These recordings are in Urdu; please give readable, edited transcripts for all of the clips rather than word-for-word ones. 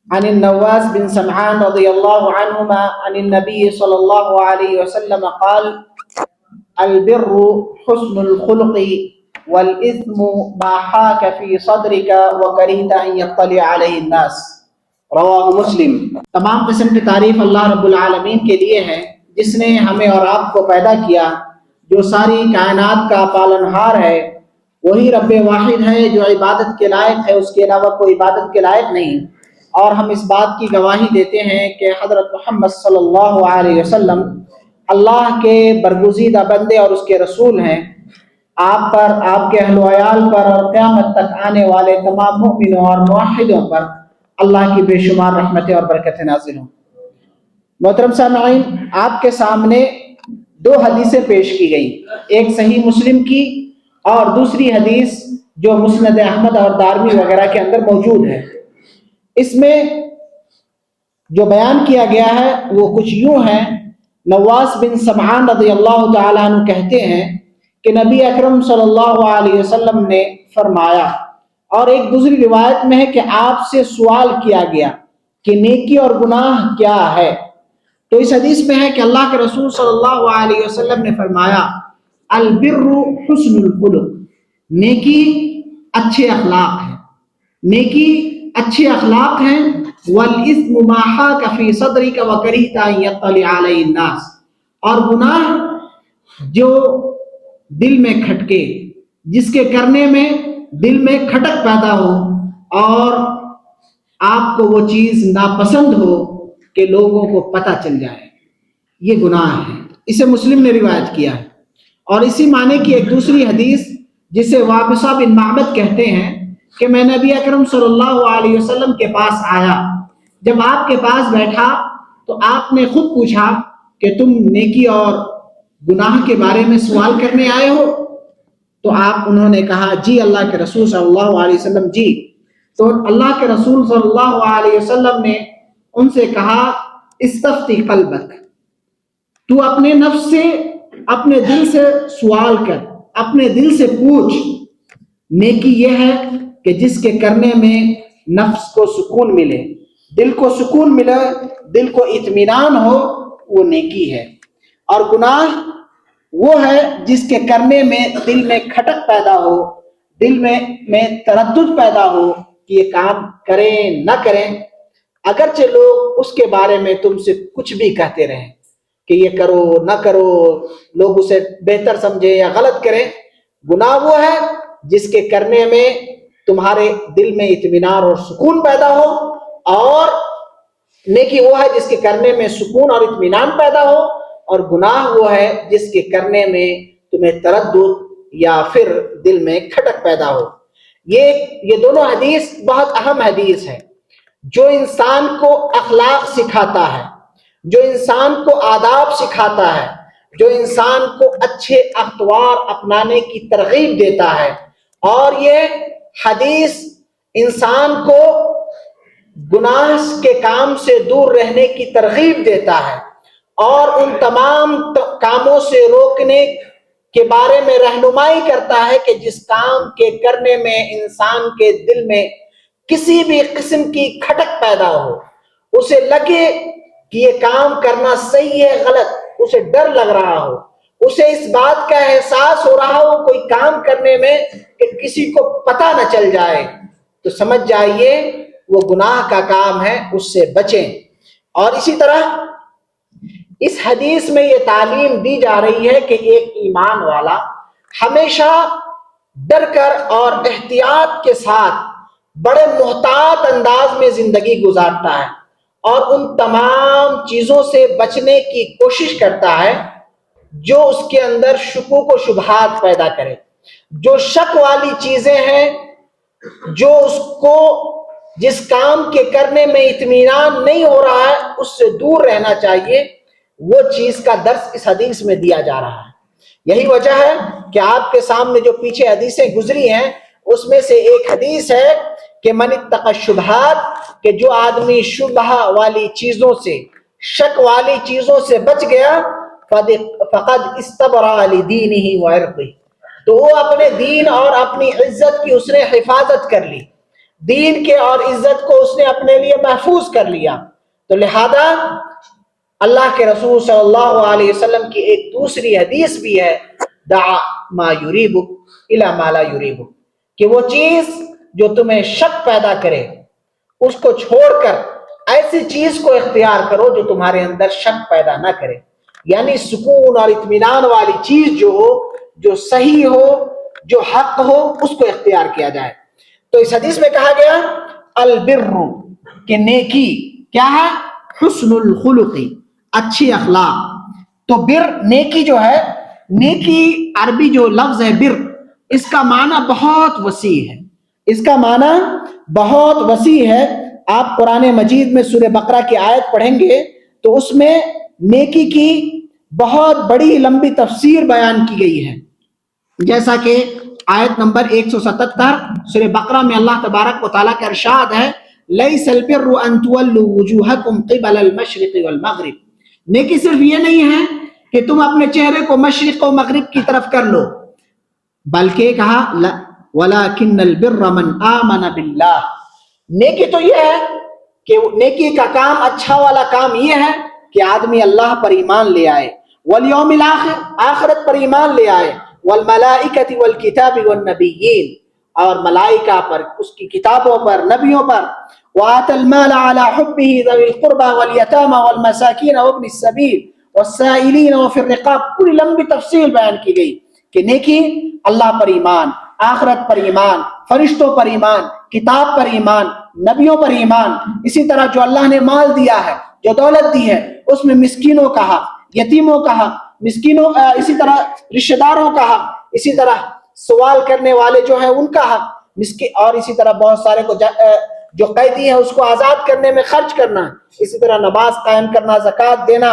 عن النواس بن سمعان رضي الله عنهما عن النبي صلى الله عليه وسلم قال: البر حسن الخلق والإثم ما حاك في صدرك وكرهت أن يطلع عليه الناس. رواہ مسلم. تمام قسم کی تعریف اللہ رب العالمین کے لیے ہے جس نے ہمیں اور آپ کو پیدا کیا، جو ساری کائنات کا پالنہار ہے. وہی رب واحد ہے جو عبادت کے لائق ہے، اس کے علاوہ کوئی عبادت کے لائق نہیں. اور ہم اس بات کی گواہی دیتے ہیں کہ حضرت محمد صلی اللہ علیہ وسلم اللہ کے برگزیدہ بندے اور اس کے رسول ہیں. آپ پر، آپ کے اہل و عیال پر اور قیامت تک آنے والے تمام مؤمنوں اور موحدوں پر اللہ کی بے شمار رحمتیں اور برکتیں نازل ہوں. محترم سامعین، آپ کے سامنے دو حدیثیں پیش کی گئی، ایک صحیح مسلم کی اور دوسری حدیث جو مسند احمد اور دارمی وغیرہ کے اندر موجود ہے. اس میں جو بیان کیا گیا ہے وہ کچھ یوں ہے. نواس بن سمعان رضی اللہ تعالیٰ عنہ کہتے ہیں کہ نبی اکرم صلی اللہ علیہ وسلم نے فرمایا، اور ایک دوسری روایت میں ہے کہ آپ سے سوال کیا گیا کہ نیکی اور گناہ کیا ہے. تو اس حدیث میں ہے کہ اللہ کے رسول صلی اللہ علیہ وسلم نے فرمایا: البر حسن الخلق، نیکی اچھے اخلاق ہے، نیکی اچھے اخلاق ہیں. والاثم ما حاک فی صدرک وکرہت ان یطلع علیہ الناس، اور گناہ جو دل میں کھٹکے، جس کے کرنے میں دل میں کھٹک پیدا ہو اور آپ کو وہ چیز ناپسند ہو کہ لوگوں کو پتہ چل جائے، یہ گناہ ہے. اسے مسلم نے روایت کیا ہے. اور اسی معنی کی ایک دوسری حدیث جسے وابصہ بن معبد کہتے ہیں کہ میں نبی اکرم صلی اللہ علیہ وسلم کے پاس آیا. جب آپ کے پاس بیٹھا تو آپ نے خود پوچھا کہ تم نیکی اور گناہ کے بارے میں سوال کرنے آئے ہو؟ تو انہوں نے کہا جی اللہ کے رسول صلی اللہ علیہ وسلم جی. تو اللہ کے رسول صلی اللہ علیہ وسلم نے ان سے کہا استفتی قلبک، تو اپنے نفس سے، اپنے دل سے سوال کر، اپنے دل سے پوچھ. نیکی یہ ہے کہ جس کے کرنے میں نفس کو سکون ملے، دل کو سکون ملے، دل کو اطمینان ہو، وہ نیکی ہے. اور گناہ وہ ہے جس کے کرنے میں دل میں کھٹک پیدا ہو، دل میں تردد پیدا ہو کہ یہ کام کریں نہ کریں، اگرچہ لوگ اس کے بارے میں تم سے کچھ بھی کہتے رہیں کہ یہ کرو نہ کرو، لوگ اسے بہتر سمجھیں یا غلط کریں. گناہ وہ ہے جس کے کرنے میں تمہارے دل میں اطمینان اور سکون پیدا ہو، اور نیکی وہ ہے جس کے کرنے میں سکون اور اطمینان پیدا ہو، اور گناہ وہ ہے جس کے کرنے میں تمہیں تردد یا پھر دل میں کھٹک پیدا ہو. یہ دونوں حدیث بہت اہم حدیث ہے جو انسان کو اخلاق سکھاتا ہے، جو انسان کو آداب سکھاتا ہے، جو انسان کو اچھے اخلاق اپنانے کی ترغیب دیتا ہے. اور یہ حدیث انسان کو گناہ کے کام سے دور رہنے کی ترغیب دیتا ہے اور ان تمام کاموں سے روکنے کے بارے میں رہنمائی کرتا ہے کہ جس کام کے کرنے میں انسان کے دل میں کسی بھی قسم کی کھٹک پیدا ہو، اسے لگے کہ یہ کام کرنا صحیح ہے غلط، اسے ڈر لگ رہا ہو، اسے اس بات کا احساس ہو رہا ہو کوئی کام کرنے میں کہ کسی کو پتہ نہ چل جائے، تو سمجھ جائیے وہ گناہ کا کام ہے، اس سے بچیں. اور اسی طرح اس حدیث میں یہ تعلیم دی جا رہی ہے کہ ایک ایمان والا ہمیشہ ڈر کر اور احتیاط کے ساتھ بڑے محتاط انداز میں زندگی گزارتا ہے اور ان تمام چیزوں سے بچنے کی کوشش کرتا ہے جو اس کے اندر شکوک و شبہات پیدا کرے، جو شک والی چیزیں ہیں، جو اس کو جس کام کے کرنے میں اطمینان نہیں ہو رہا ہے اس سے دور رہنا چاہیے. وہ چیز کا درس اس حدیث میں دیا جا رہا ہے. یہی وجہ ہے کہ آپ کے سامنے جو پیچھے حدیثیں گزری ہیں اس میں سے ایک حدیث ہے کہ من اتقى الشبہات، کہ جو آدمی شبہ والی چیزوں سے، شک والی چیزوں سے بچ گیا، فقد استبرأ لدینہ وعرضہ، تو وہ اپنے دین اور اپنی عزت کی اس نے حفاظت کر لی. دین کے اور عزت کو اس نے اپنے لیے محفوظ کر لیا. تو لہذا اللہ کے رسول صلی اللہ علیہ وسلم کی ایک دوسری حدیث بھی ہے، دع ما یریبک الی ما لا یریبک، کہ وہ چیز جو تمہیں شک پیدا کرے اس کو چھوڑ کر ایسی چیز کو اختیار کرو جو تمہارے اندر شک پیدا نہ کرے. یعنی سکون اور اطمینان والی چیز جو ہو، جو صحیح ہو، جو حق ہو، اس کو اختیار کیا جائے. تو اس حدیث میں کہا گیا البر، کہ نیکی کیا ہے؟ حسن الخلق، اچھی اخلاق. تو بر، نیکی جو ہے، نیکی عربی جو لفظ ہے بر، اس کا معنی بہت وسیع ہے. اس کا معنی بہت وسیع ہے. آپ قرآن مجید میں سورہ بقرہ کی آیت پڑھیں گے تو اس میں نیکی کی بہت بڑی لمبی تفسیر بیان کی گئی ہے. جیسا کہ آیت نمبر 177 سورہ بقرہ میں اللہ تبارک و تعالیٰ کا ارشاد ہے، لیس البر ان تولوا وجوہکم قبل المشرق والمغرب. نیکی صرف یہ نہیں ہے کہ تم اپنے چہرے کو مشرق و مغرب کی طرف کر لو، بلکہ کہا وَلَكِنَّ الْبِرَّ مَنْ آمَنَ بِاللَّهِ. نیکی تو یہ ہے کہ نیکی کا کام، اچھا والا کام یہ ہے کہ آدمی اللہ پر ایمان لے آئے، والیوم الاخر، آخرت پر ایمان لے آئے، والملائکۃ والکتاب والنبیین، اور ملائکہ پر، اس کی کتابوں پر، نبیوں پر. وآتى المال على حبه ذوي القربى واليتامى والمساکین وابن السبیل والسائلین وفي الرقاب. پوری لمبی تفصیل بیان کی گئی کہ نیکی اللہ پر ایمان، آخرت پر ایمان، فرشتوں پر ایمان، کتاب پر ایمان، نبیوں پر ایمان. اسی طرح جو اللہ نے مال دیا ہے، جو دولت دی ہے، اس میں مسکینوں کا حق، یتیموں کا حق، مسکینوں، اسی طرح رشتہ داروں کا حق، اسی طرح سوال کرنے والے جو ہیں ان کا حق، مسکین، اور اسی طرح بہت سارے کو جو قیدی ہے اس کو آزاد کرنے میں خرچ کرنا، اسی طرح نماز قائم کرنا، زکوٰۃ دینا،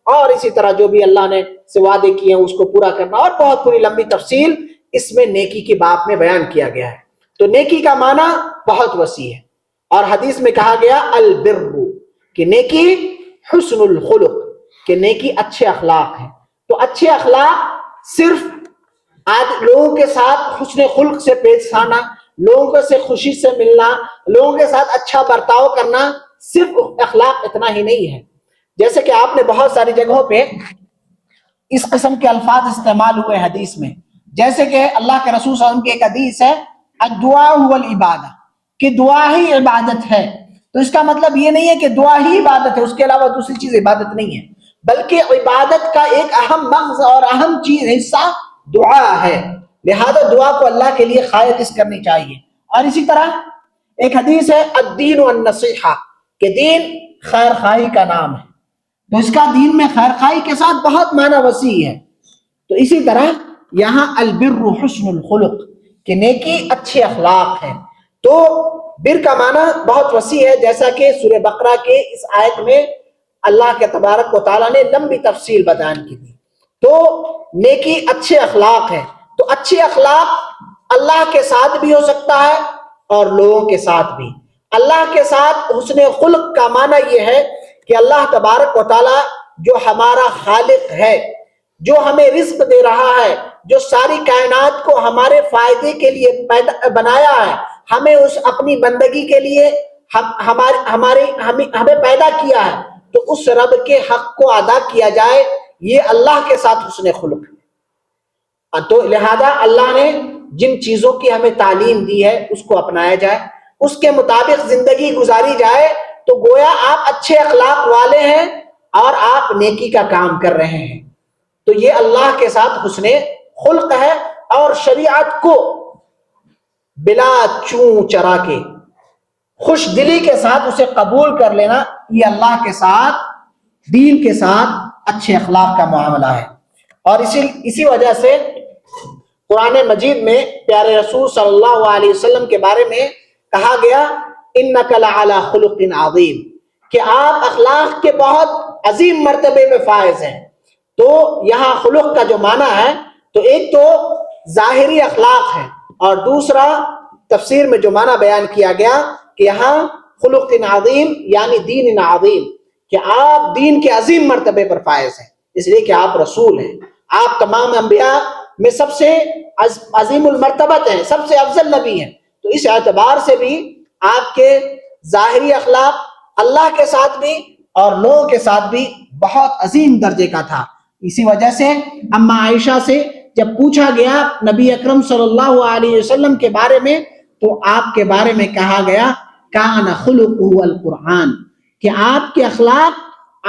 اور اسی طرح جو بھی اللہ نے سے وعدے کیے ہیں اس کو پورا کرنا، اور بہت پوری لمبی تفصیل اس میں نیکی کی باب میں بیان کیا گیا ہے. تو نیکی کا معنی بہت وسیع ہے. اور حدیث میں کہا گیا البر، کہ نیکی حسن الخلق، کہ نیکی اچھے اخلاق ہے. تو اچھے اخلاق صرف لوگوں کے ساتھ حسن خلق سے پیش آنا، لوگوں سے خوشی سے ملنا، لوگوں کے ساتھ اچھا برتاؤ کرنا، صرف اخلاق اتنا ہی نہیں ہے. جیسے کہ آپ نے بہت ساری جگہوں پہ اس قسم کے الفاظ استعمال ہوئے حدیث میں، جیسے کہ اللہ کے رسول صلی اللہ علیہ وسلم کی ایک حدیث ہے الدعاء هو العبادہ، کہ دعا ہی عبادت ہے. تو اس کا مطلب یہ نہیں ہے کہ دعا ہی عبادت ہے، اس کے علاوہ دوسری چیز عبادت نہیں ہے، بلکہ عبادت کا ایک اہم مغز اور اہم چیز، حصہ دعا ہے. لہذا دعا کو اللہ کے لیے خالص کرنی چاہیے. اور اسی طرح ایک حدیث ہے الدین والنصیحہ، کہ دین خیر خواہی کا نام ہے. تو اس کا دین میں خیر خواہی کے ساتھ بہت معنی وسیع ہے. تو اسی طرح یہاں البر حسن الخلق، کہ نیکی اچھے اخلاق ہے. تو بر کا معنی بہت وسیع ہے، جیسا کہ سورہ بقرہ کے اس آیت میں اللہ کے تبارک و تعالیٰ نے لمبی تفصیل بیان کی تھی. تو نیکی اچھے اخلاق ہے. تو اچھے اخلاق اللہ کے ساتھ بھی ہو سکتا ہے اور لوگوں کے ساتھ بھی. اللہ کے ساتھ حسن خلق کا معنی یہ ہے کہ اللہ تبارک و تعالیٰ جو ہمارا خالق ہے، جو ہمیں رزق دے رہا ہے، جو ساری کائنات کو ہمارے فائدے کے لیے بنایا ہے، ہمیں اس اپنی بندگی کے لیے ہمیں پیدا کیا ہے، تو اس رب کے حق کو ادا کیا جائے، یہ اللہ کے ساتھ حسن خلق ہے. تو لہذا اللہ نے جن چیزوں کی ہمیں تعلیم دی ہے اس کو اپنایا جائے، اس کے مطابق زندگی گزاری جائے. تو گویا آپ اچھے اخلاق والے ہیں اور آپ نیکی کا کام کر رہے ہیں. تو یہ اللہ کے ساتھ حسن خلق ہے. اور شریعت کو بلا چوں چرا کے خوش دلی کے ساتھ اسے قبول کر لینا، یہ اللہ کے ساتھ، دین کے ساتھ اچھے اخلاق کا معاملہ ہے. اور اسی وجہ سے قرآن مجید میں پیارے رسول صلی اللہ علیہ وسلم کے بارے میں کہا گیا اِنَّكَ لَعَلَىٰ خُلُقٍ عَظِيمٍ، کہ آپ اخلاق کے بہت عظیم مرتبے میں فائز ہیں. تو یہاں خلق کا جو معنی ہے، تو ایک تو ظاہری اخلاق ہے، اور دوسرا تفسیر میں جو معنی بیان کیا گیا کہ یہاں خلق عظیم یعنی دین عظیم، کہ آپ دین کے عظیم مرتبے پر فائز ہیں، اس لیے کہ آپ رسول ہیں. آپ تمام انبیاء میں سب سے عظیم المرتبت ہیں، سب سے افضل نبی ہیں. تو اس اعتبار سے بھی آپ کے ظاہری اخلاق اللہ کے ساتھ بھی اور لوگوں کے ساتھ بھی بہت عظیم درجے کا تھا۔ اسی وجہ سے اما عائشہ سے جب پوچھا گیا نبی اکرم صلی اللہ علیہ وسلم کے بارے میں تو آپ کے بارے میں کہا گیا کان خلقہ القرآن، کہ آپ کے اخلاق،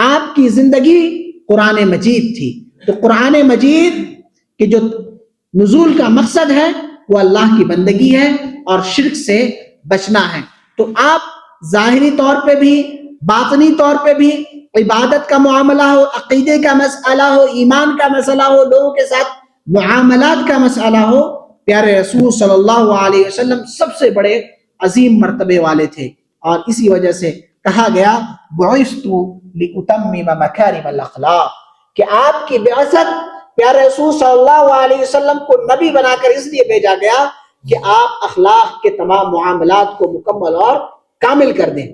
آپ کی زندگی قرآن مجید تھی۔ تو قرآن مجید کے جو نزول کا مقصد ہے وہ اللہ کی بندگی ہے اور شرک سے بچنا ہے۔ تو آپ ظاہری طور پہ بھی باطنی طور پہ بھی، عبادت کا معاملہ ہو، عقیدے کا مسئلہ ہو، ایمان کا مسئلہ ہو، لوگوں کے ساتھ معاملات کا مسئلہ ہو، پیارے رسول صلی اللہ علیہ وسلم سب سے بڑے عظیم مرتبے والے تھے۔ اور اسی وجہ سے کہا گیا بعثت لأتمم مکارم الاخلاق، کہ آپ کی بعثت پیارے رسول صلی اللہ علیہ وسلم کو نبی بنا کر اس لیے بھیجا گیا کہ آپ اخلاق کے تمام معاملات کو مکمل اور کامل کر دیں۔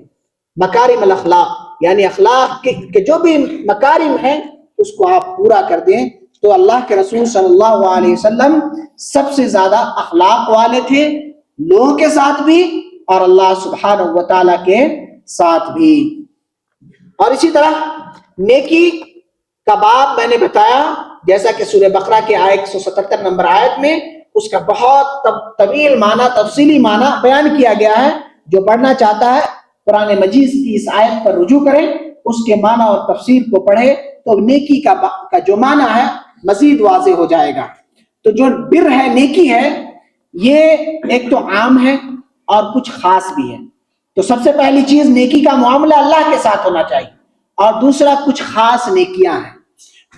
مکارم الاخلاق یعنی اخلاق کے جو بھی مکارم ہیں اس کو آپ پورا کر دیں۔ تو اللہ کے رسول صلی اللہ علیہ وسلم سب سے زیادہ اخلاق والے تھے، لوگوں کے ساتھ بھی اور اللہ سبحانہ و تعالیٰ کے ساتھ بھی۔ اور اسی طرح نیکی کا باب میں نے بتایا، جیسا کہ سورہ بقرہ کے 177 نمبر آیت میں اس کا بہت طویل معنی، تفصیلی معنی بیان کیا گیا ہے۔ جو پڑھنا چاہتا ہے قرآن مجید کی اس آیت پر رجوع کریں، اس کے معنی اور تفسیر کو پڑھے تو نیکی کا جو معنی ہے مزید واضح ہو جائے گا۔ تو جو بر ہے، نیکی ہے، یہ ایک تو عام ہے اور کچھ خاص بھی ہے۔ تو سب سے پہلی چیز نیکی کا معاملہ اللہ کے ساتھ ہونا چاہیے، اور دوسرا کچھ خاص نیکیاں ہیں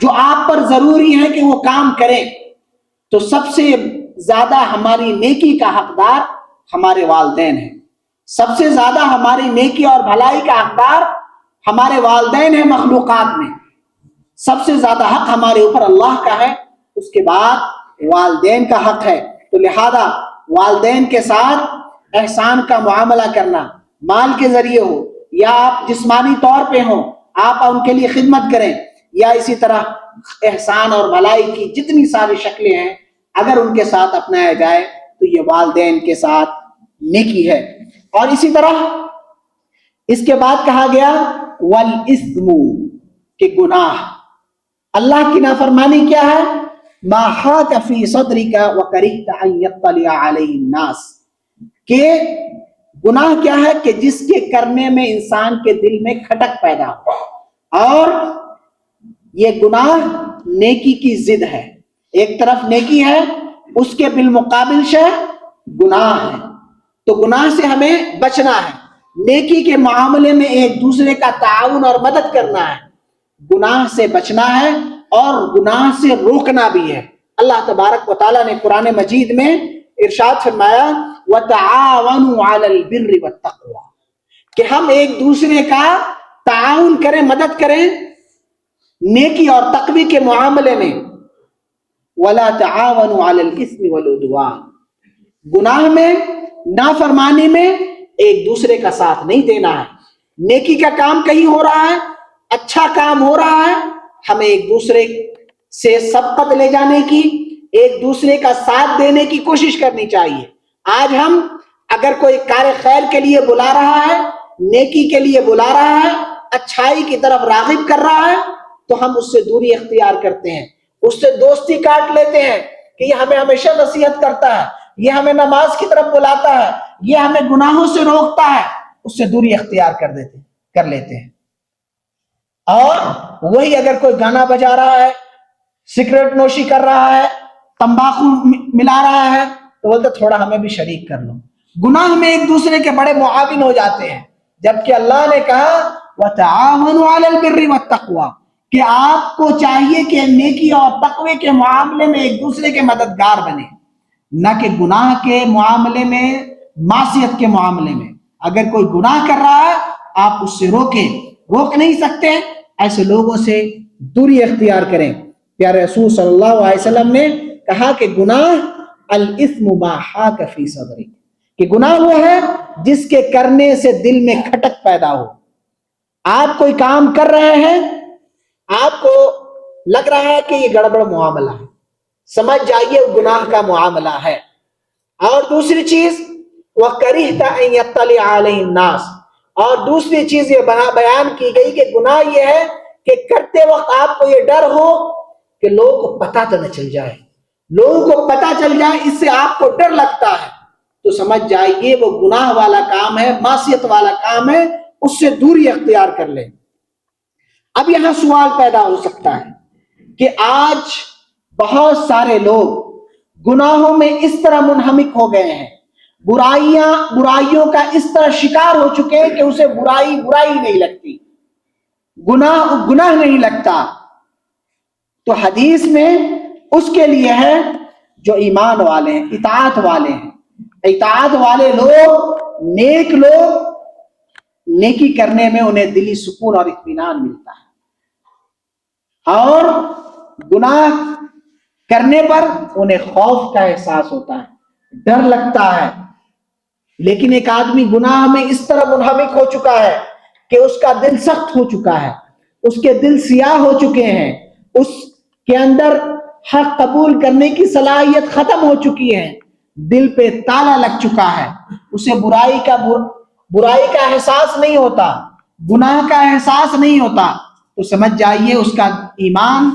جو آپ پر ضروری ہے کہ وہ کام کریں۔ تو سب سے زیادہ ہماری نیکی کا حقدار ہمارے والدین ہیں، سب سے زیادہ ہماری نیکی اور بھلائی کا حقدار ہمارے والدین ہیں۔ مخلوقات میں سب سے زیادہ حق ہمارے اوپر اللہ کا ہے، اس کے بعد والدین کا حق ہے۔ تو لہذا والدین کے ساتھ احسان کا معاملہ کرنا، مال کے ذریعے ہو یا آپ جسمانی طور پہ ہوں، آپ ان کے لیے خدمت کریں، یا اسی طرح احسان اور بھلائی کی جتنی ساری شکلیں ہیں اگر ان کے ساتھ اپنایا جائے تو یہ والدین کے ساتھ نیکی ہے۔ اور اسی طرح اس کے بعد کہا گیا والاسم، کہ گناہ، اللہ کی نافرمانی کیا ہے؟ ما حاک فی صدرک وکرہت ان یطلع علیہ الناس، کہ گناہ کیا ہے کہ جس کے کرنے میں انسان کے دل میں کھٹک پیدا ہو، اور یہ گناہ نیکی کی ضد ہے۔ ایک طرف نیکی ہے، اس کے بالمقابل گناہ ہے۔ تو گناہ سے ہمیں بچنا ہے، نیکی کے معاملے میں ایک دوسرے کا تعاون اور مدد کرنا ہے، گناہ سے بچنا ہے اور گناہ سے روکنا بھی ہے۔ اللہ تبارک و تعالیٰ نے قرآن مجید میں ارشاد فرمایا وَتَعَاوَنُوا عَلَى الْبِرِّ وَالتَّقْوَى، کہ ہم ایک دوسرے کا تعاون کریں، مدد کریں نیکی اور تقوی کے معاملے میں۔ وَلَا تَعَاوَنُوا عَلَى الْإِثْمِ وَالْعُدْوَانِ، گناہ میں، نافرمانی میں ایک دوسرے کا ساتھ نہیں دینا ہے۔ نیکی کا کام کہیں ہو رہا ہے، اچھا کام ہو رہا ہے، ہمیں ایک دوسرے سے سبقت لے جانے کی، ایک دوسرے کا ساتھ دینے کی کوشش کرنی چاہیے۔ آج ہم اگر کوئی کار خیر کے لیے بلا رہا ہے، نیکی کے لیے بلا رہا ہے، اچھائی کی طرف راغب کر رہا ہے، تو ہم اس سے دوری اختیار کرتے ہیں، اس سے دوستی کاٹ لیتے ہیں کہ یہ ہمیں ہمیشہ نصیحت کرتا ہے، یہ ہمیں نماز کی طرف بلاتا ہے، یہ ہمیں گناہوں سے روکتا ہے، اس سے دوری اختیار کر لیتے ہیں۔ اور وہی اگر کوئی گانا بجا رہا ہے، سگریٹ نوشی کر رہا ہے، تمباکو ملا رہا ہے، تو بولتے تھوڑا ہمیں بھی شریک کر لو۔ گناہ میں ایک دوسرے کے بڑے معاون ہو جاتے ہیں، جبکہ اللہ نے کہا وَتَعَاوَنُوا عَلَى الْبِرِّ وَالتَّقْوَى، کہ آپ کو چاہیے کہ نیکی اور تقوی کے معاملے میں ایک دوسرے کے مددگار بنے، نہ کہ گناہ کے معاملے میں، معصیت کے معاملے میں۔ اگر کوئی گناہ کر رہا ہے آپ اس سے روک نہیں سکتے، ایسے لوگوں سے دوری اختیار کریں۔ پیارے رسول صلی اللہ علیہ وسلم نے کہا کہ گناہ الاسم ما حاک فی صدرک، کہ گناہ وہ ہے جس کے کرنے سے دل میں کھٹک پیدا ہو۔ آپ کوئی کام کر رہے ہیں، آپ کو لگ رہا ہے کہ یہ گڑبڑ معاملہ ہے، سمجھ جائیے وہ گناہ کا معاملہ ہے۔ اور دوسری چیز وَكَرِهْتَ أَن يَطَّلِعَ عَلَيْهِ النَّاسِ، اور دوسری چیز یہ بیان کی گئی کہ گناہ یہ ہے کہ کرتے وقت آپ کو یہ ڈر ہو کہ لوگوں کو پتہ تو نہ چل جائے، لوگوں کو پتہ چل جائے، اس سے آپ کو ڈر لگتا ہے، تو سمجھ جائیے وہ گناہ والا کام ہے، معصیت والا کام ہے، اس سے دوری اختیار کر لیں۔ اب یہاں سوال پیدا ہو سکتا ہے کہ آج بہت سارے لوگ گناہوں میں اس طرح منہمک ہو گئے ہیں، برائیوں کا اس طرح شکار ہو چکے ہیں کہ اسے برائی نہیں لگتی، گناہ نہیں لگتا۔ تو حدیث میں اس کے لیے ہے جو ایمان والے ہیں، اطاعت والے ہیں، اطاعت والے لوگ، نیک لوگ، نیکی کرنے میں انہیں دلی سکون اور اطمینان ملتا ہے، اور گناہ کرنے پر انہیں خوف کا احساس ہوتا ہے، ڈر لگتا ہے۔ لیکن ایک آدمی گناہ میں اس طرح منہمک ہو چکا ہے کہ اس کا دل سخت ہو چکا ہے، اس کے دل سیاہ ہو چکے ہیں، اس کے اندر حق قبول کرنے کی صلاحیت ختم ہو چکی ہے، دل پہ تالا لگ چکا ہے، اسے برائی کا احساس نہیں ہوتا، گناہ کا احساس نہیں ہوتا، تو سمجھ جائیے اس کا ایمان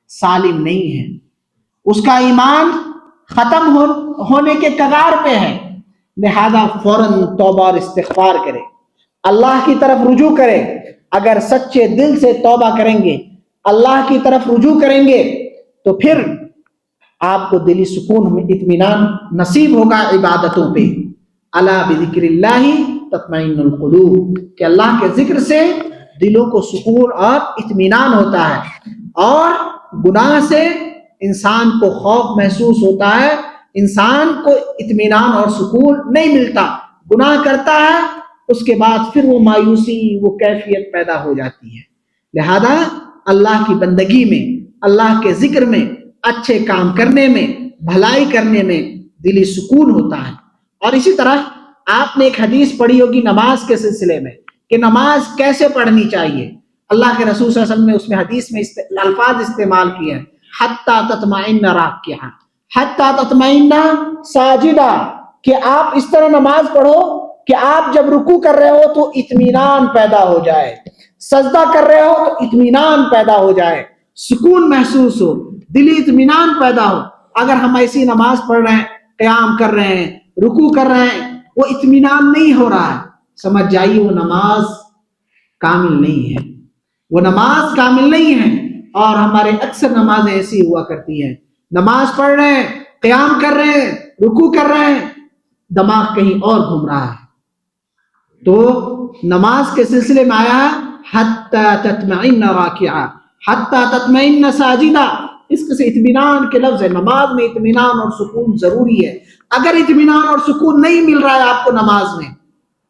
سالم نہیں ہے، اس کا ایمان ختم ہونے کے کگار پہ ہے۔ لہذا فوراً توبہ اور استغفار کرے، اللہ کی طرف رجوع کرے۔ اگر سچے دل سے توبہ کریں گے، اللہ کی طرف رجوع کریں گے، تو پھر آپ کو دلی سکون میں اطمینان نصیب ہوگا عبادتوں پہ۔ الا بذکر اللہ تطمئن القلوب، کہ اللہ کے ذکر سے دلوں کو سکون اور اطمینان ہوتا ہے، اور گناہ سے انسان کو خوف محسوس ہوتا ہے، انسان کو اطمینان اور سکون نہیں ملتا، گناہ کرتا ہے، اس کے بعد پھر وہ مایوسی، وہ کیفیت پیدا ہو جاتی ہے۔ لہذا اللہ کی بندگی میں، اللہ کے ذکر میں، اچھے کام کرنے میں، بھلائی کرنے میں دلی سکون ہوتا ہے۔ اور اسی طرح آپ نے ایک حدیث پڑھی ہوگی نماز کے سلسلے میں کہ نماز کیسے پڑھنی چاہیے۔ اللہ کے رسول صلی اللہ علیہ وسلم نے اس میں حدیث میں الفاظ استعمال کیے ہیں، حتی تطمئن راکعا، حتی تطمئن ساجدہ، کہ آپ اس طرح نماز پڑھو کہ آپ جب رکوع کر رہے ہو تو اطمینان پیدا ہو جائے، سجدہ کر رہے ہو تو اطمینان پیدا ہو جائے، سکون محسوس ہو، دلی اطمینان پیدا ہو۔ اگر ہم ایسی نماز پڑھ رہے ہیں، قیام کر رہے ہیں، رکوع کر رہے ہیں، وہ اطمینان نہیں ہو رہا ہے، سمجھ جائیے وہ نماز کامل نہیں ہے، وہ نماز کامل نہیں ہے۔ اور ہمارے اکثر نمازیں ایسی ہوا کرتی ہیں، نماز پڑھ رہے ہیں، قیام کر رہے ہیں، رکوع کر رہے ہیں، دماغ کہیں اور گھوم رہا ہے۔ تو نماز کے سلسلے میں آیا حتی تطمئن راکعا، حتی تطمئن ساجدہ، اس سے اطمینان کے لفظ ہے، نماز میں اطمینان اور سکون ضروری ہے۔ اگر اطمینان اور سکون نہیں مل رہا ہے آپ کو نماز میں،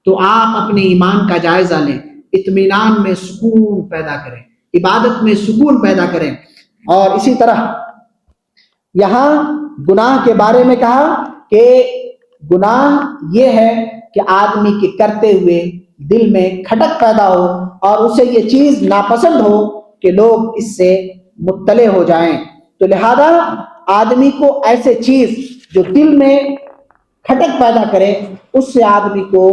تو آپ اپنے ایمان کا جائزہ لیں، اطمینان میں سکون پیدا کریں، عبادت میں سکون پیدا کریں۔ اور اسی طرح یہاں گناہ کے بارے میں کہا کہ گناہ یہ ہے کہ آدمی کے کرتے ہوئے دل میں کھٹک پیدا ہو اور اسے یہ چیز ناپسند ہو کہ لوگ اس سے مطلع ہو جائیں۔ تو لہذا آدمی کو ایسے چیز جو دل میں کھٹک پیدا کرے اس سے آدمی کو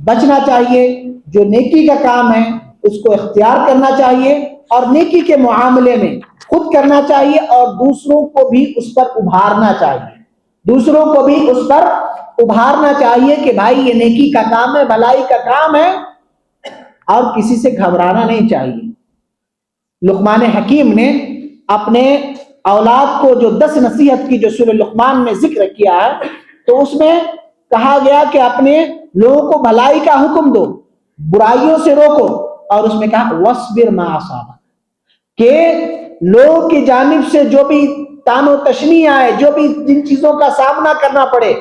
بچنا چاہیے، جو نیکی کا کام ہے اس کو اختیار کرنا چاہیے، اور نیکی کے معاملے میں خود کرنا چاہیے اور دوسروں کو بھی اس پر ابھارنا چاہیے، دوسروں کو بھی اس پر ابھارنا چاہیے کہ بھائی یہ نیکی کا کام ہے، بھلائی کا کام ہے، اور کسی سے گھبرانا نہیں چاہیے۔ لقمان حکیم نے اپنے اولاد کو جو 10 نصیحت کی جو سورہ لقمان میں ذکر کیا ہے، تو اس میں کہا گیا کہ اپنے لوگوں کو بھلائی کا حکم دو، برائیوں سے روکو، اور اس میں کہا وَاصْبِرْ مَا أَصَابَكَ، کہ لوگوں کی جانب سے جو بھی تان و تشنی آئے، جو بھی جن چیزوں کا سامنا کرنا پڑے،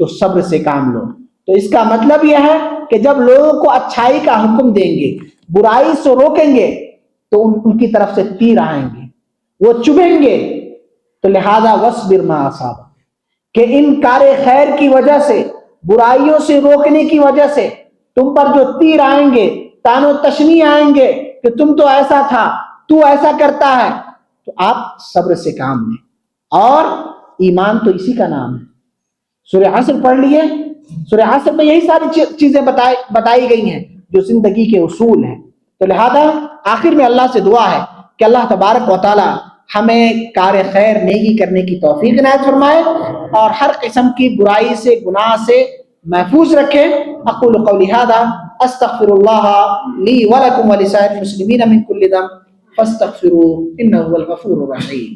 تو صبر سے کام لو۔ تو اس کا مطلب یہ ہے کہ جب لوگوں کو اچھائی کا حکم دیں گے، برائی سے روکیں گے، تو ان کی طرف سے تیر آئیں گے، وہ چبھیں گے۔ تو لہذا وَاصْبِرْ مَا أَصَابَكَ، کہ ان کار خیر کی وجہ سے، برائیوں سے روکنے کی وجہ سے تم پر جو تیر آئیں گے، تان و تشنی آئیں گے کہ تم تو ایسا تھا، تو ایسا کرتا ہے، تو آپ صبر سے کام لیں۔ اور ایمان تو اسی کا نام ہے۔ سورہ عصر پڑھ لیے، سورہ عصر میں یہی ساری چیزیں بتائی گئی ہیں جو زندگی کے اصول ہیں. تو لہذا آخر میں اللہ سے دعا ہے کہ اللہ تبارک و تعالی ہمیں کار خیر نیکی کرنے کی توفیق عنایت فرمائے اور ہر قسم کی برائی سے گناہ سے محفوظ رکھے. اقول قولی ھذا استغفر اللہ لی ولکم ولسائر المسلمین من کل ذنب فاستغفروه انه هو الغفور الرحیم.